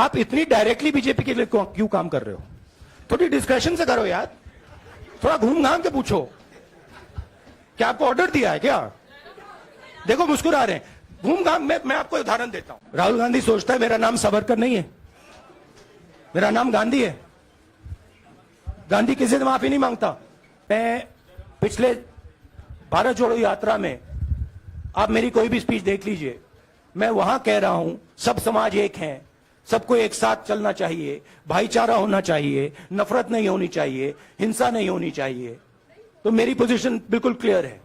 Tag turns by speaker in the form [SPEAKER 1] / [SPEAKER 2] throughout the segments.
[SPEAKER 1] आप इतनी directly BJP के लिए क्यों काम कर रहे हो? थोड़ी डिस्कशन से करो यार, थोड़ा घूम घाम के पूछो। क्या आपको ऑर्डर दिया है क्या? देखो मुस्कुरा रहे हैं, घूम घाम। मैं आपको उदाहरण देता हूं। राहुल गांधी सोचता है मेरा नाम सावरकर नहीं है, मेरा नाम गांधी है। गांधी किसी से माफी नहीं मांगता। मैं पिछले भारत जोड़ो यात्रा में, आप मेरी कोई भी स्पीच देख लीजिए, मैं वहां कह रहा हूं सब समाज एक हैं, सबको एक साथ चलना चाहिए, भाईचारा होना चाहिए, नफरत नहीं होनी चाहिए, हिंसा नहीं होनी चाहिए। तो मेरी पोजीशन बिल्कुल क्लियर है।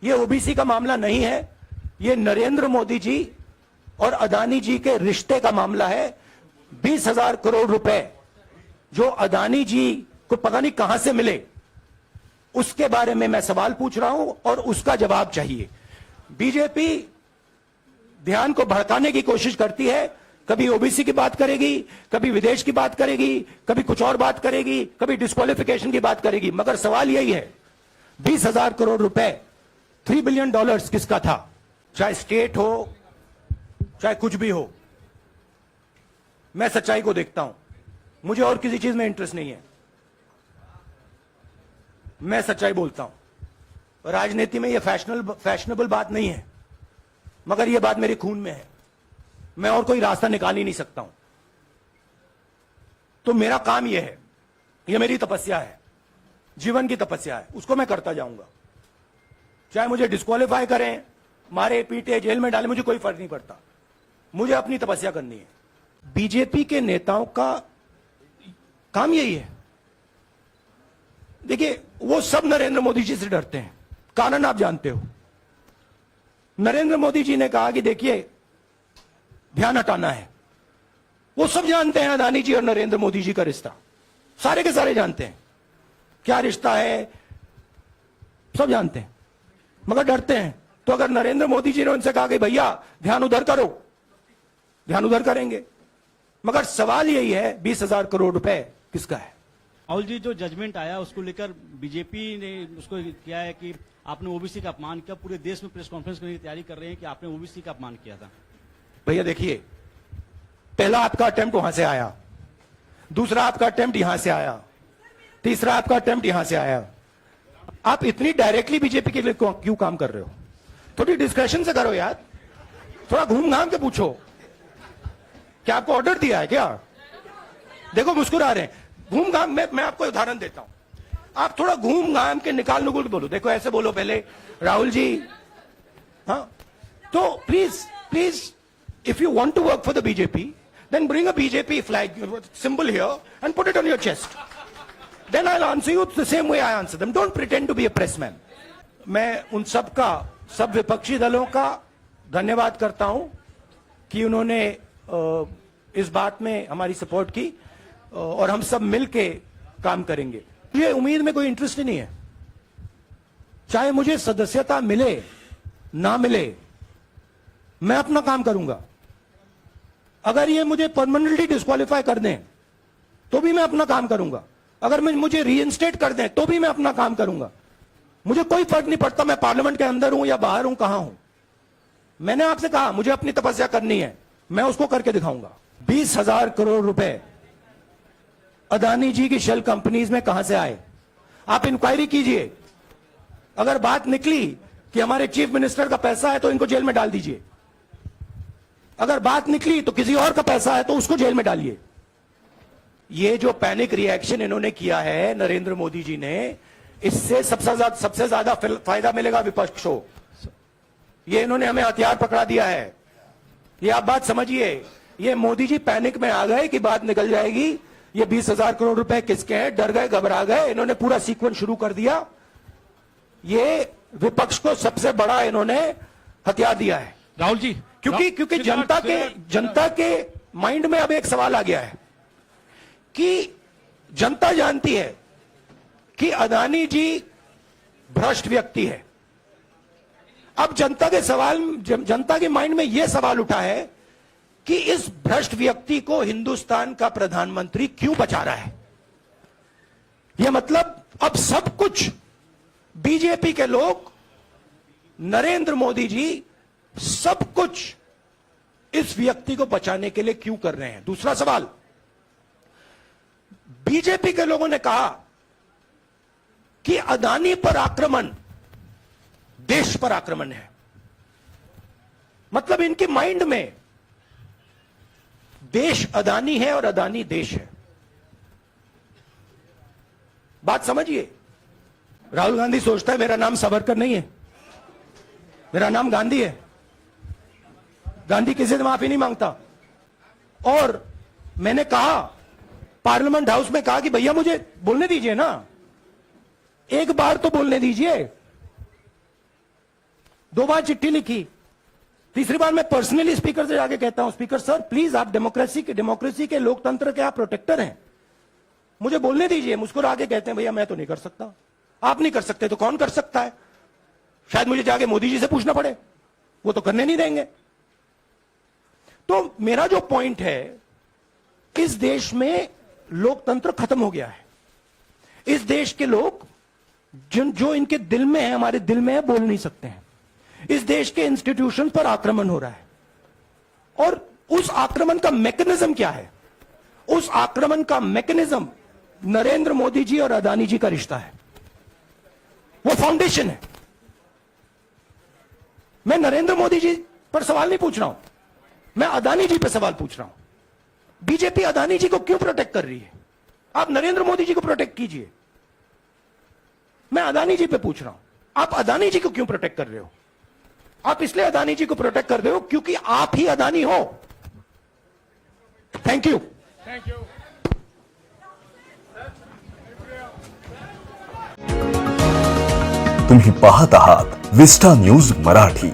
[SPEAKER 1] ये ओबीसी का मामला नहीं है, ये नरेंद्र मोदी जी और अदानी जी के रिश्ते का मामला है। 20,000 करोड़ रुपए जो अदानी जी को पता नहीं कहां से मिले, उसके बारे में मैं सवाल पूछ रहा हूं और उसका जवाब चाहिए। बीजेपी ध्यान को भड़काने की कोशिश करती है, कभी ओबीसी की बात करेगी, कभी विदेश की बात करेगी, कभी कुछ और बात करेगी, कभी डिस्क्वालिफिकेशन की बात करेगी, मगर सवाल यही है 20,000 करोड़ रुपए, $3 बिलियन किसका था? चाहे स्टेट हो, चाहे कुछ भी हो। मैं सच्चाई को देखता हूं, मुझे और किसी चीज में इंटरेस्ट नहीं है। मैं सच्चाई बोलता हूं। राजनीति में यह फैशनेबल बात नहीं है, मगर यह बात मेरे खून में है। मैं और कोई रास्ता निकाल ही नहीं सकता हूं। तो मेरा काम यह है, यह मेरी तपस्या है, जीवन की तपस्या है, उसको मैं करता जाऊंगा। चाहे मुझे डिस्क्वालीफाई करें, मारे पीटे, जेल में डाले, मुझे कोई फर्क नहीं पड़ता। मुझे अपनी तपस्या करनी है। बीजेपी के नेताओं का काम यही है। देखिए, वो सब नरेंद्र मोदी जी से डरते हैं, कारण आप जानते हो। नरेंद्र मोदी जी ने कहा कि देखिए ध्यान हटाना है। वो सब जानते हैं अदानी जी और नरेंद्र मोदी जी का रिश्ता, सारे के सारे जानते हैं क्या रिश्ता है, सब जानते हैं, मगर डरते हैं। तो अगर नरेंद्र मोदी जी ने उनसे कहा कि भैया ध्यान उधर करो, ध्यान उधर करेंगे। मगर सवाल यही है 20,000 करोड़ रुपए किसका है?
[SPEAKER 2] राहुल जी, जो जजमेंट आया उसको लेकर बीजेपी ने उसको किया है कि आपने ओबीसी का अपमान किया। पूरे देश में प्रेस कॉन्फ्रेंस करने की तैयारी कर रहे हैं कि आपने ओबीसी का अपमान किया था।
[SPEAKER 1] भैया देखिए, पहला आपका अटेम्प्ट वहां से आया, दूसरा आपका अटेम्प्ट यहां से आया, तीसरा आपका अटेम्प्ट यहां से आया। आप इतनी डायरेक्टली बीजेपी के लिए क्यों काम कर रहे हो? थोड़ी डिस्कशन से करो यार, थोड़ा घूम घाम के पूछो। क्या आपको ऑर्डर दिया है क्या? देखो मुस्कुरा रहे हैं, घूम घाम। मैं आपको उदाहरण देता हूं, आप थोड़ा घूम घाम के निकाल नुकुल के बोलो। देखो ऐसे बोलो पहले, राहुल जी, हाँ, तो please if you want to work for the BJP, then bring a BJP flag symbol here and put it on your chest. Then I'll answer you the same way I answer them. Don't pretend to be a pressman. मैं उन सब का, सब विपक्षी दलों का धन्यवाद करता हूं कि उन्होंने इस बात में हमारी सपोर्ट की और हम सब मिलके काम करेंगे। ये उम्मीद में कोई इंटरेस्ट ही नहीं है। चाहे मुझे सदस्यता मिले ना मिले, मैं अपना काम करूंगा। अगर ये मुझे परमानेंटली डिस्क्वालीफाई कर दें तो भी मैं अपना काम करूंगा। अगर मुझे रीइंस्टेट कर दें तो भी मैं अपना काम करूंगा। मुझे कोई फर्क नहीं पड़ता मैं पार्लियामेंट के अंदर हूं या बाहर हूं, कहां हूं। मैंने आपसे कहा मुझे अपनी तपस्या करनी है, मैं उसको करके दिखाऊंगा। 20,000 करोड़ रुपए अदानी जी की शेल कंपनीज में कहां से आए? आप इंक्वायरी कीजिए। अगर बात निकली कि हमारे चीफ मिनिस्टर का पैसा है तो इनको जेल में डाल दीजिए। अगर बात निकली तो किसी और का पैसा है तो उसको जेल में डालिए। ये जो पैनिक रिएक्शन इन्होंने किया है नरेंद्र मोदी जी ने, इससे सबसे ज्यादा फायदा मिलेगा विपक्ष को। ये इन्होंने हमें हथियार पकड़ा दिया है। ये आप बात समझिए। ये मोदी जी पैनिक में आ गए कि बात निकल जाएगी, ये 20,000 करोड़ रुपए किसके हैं, डर गए, घबरा गए। इन्होंने पूरा सीक्वेंस शुरू कर दिया। ये विपक्ष को सबसे बड़ा इन्होंने हथियार दिया है।
[SPEAKER 2] राहुल जी,
[SPEAKER 1] क्योंकि जनता के माइंड में अब एक सवाल आ गया है कि जनता जानती है कि अदानी जी भ्रष्ट व्यक्ति है। अब जनता के माइंड में यह सवाल उठा है कि इस भ्रष्ट व्यक्ति को हिंदुस्तान का प्रधानमंत्री क्यों बचा रहा है। यह मतलब अब सब कुछ बीजेपी के लोग, नरेंद्र मोदी जी, सब कुछ इस व्यक्ति को बचाने के लिए क्यों कर रहे हैं? दूसरा सवाल, बीजेपी के लोगों ने कहा कि अदानी पर आक्रमण देश पर आक्रमण है। मतलब इनके माइंड में देश अदानी है और अदानी देश है। बात समझिए। राहुल गांधी सोचता है मेरा नाम सावरकर नहीं है, मेरा नाम गांधी है। गांधी किसी से माफी नहीं मांगता। और मैंने कहा, पार्लियामेंट हाउस में कहा कि भैया मुझे बोलने दीजिए ना, एक बार तो बोलने दीजिए। 2 बार चिट्ठी लिखी, तीसरी बार मैं पर्सनली स्पीकर से जाके कहता हूं, स्पीकर सर प्लीज, आप डेमोक्रेसी के लोकतंत्र के आप प्रोटेक्टर हैं, मुझे बोलने दीजिए। मुस्कुरा के कहते हैं भैया मैं तो नहीं कर सकता। आप नहीं कर सकते तो कौन कर सकता है? शायद मुझे जाके मोदी जी से पूछना पड़े, वो तो करने नहीं देंगे। तो मेरा जो पॉइंट है, इस देश में लोकतंत्र खत्म हो गया है। इस देश के लोग जो इनके दिल में है, हमारे दिल में है, बोल नहीं सकते हैं। इस देश के इंस्टीट्यूशन पर आक्रमण हो रहा है। और उस आक्रमण का मैकेनिज्म क्या है? उस आक्रमण का मैकेनिज्म नरेंद्र मोदी जी और अदानी जी का रिश्ता है, वो फाउंडेशन है। मैं नरेंद्र मोदी जी पर सवाल नहीं पूछ रहा हूं, मैं अदानी जी पर सवाल पूछ रहा हूं। बीजेपी अदानी जी को क्यों प्रोटेक्ट कर रही है? आप नरेंद्र मोदी जी को प्रोटेक्ट कीजिए। मैं अदानी जी पे पूछ रहा हूं, आप अदानी जी को क्यों प्रोटेक्ट कर रहे हो? आप इसलिए अदानी जी को प्रोटेक्ट कर रहे हो क्योंकि आप ही अदानी हो। Thank you.
[SPEAKER 3] तुम्ही पाहत आहात विस्टा न्यूज मराठी।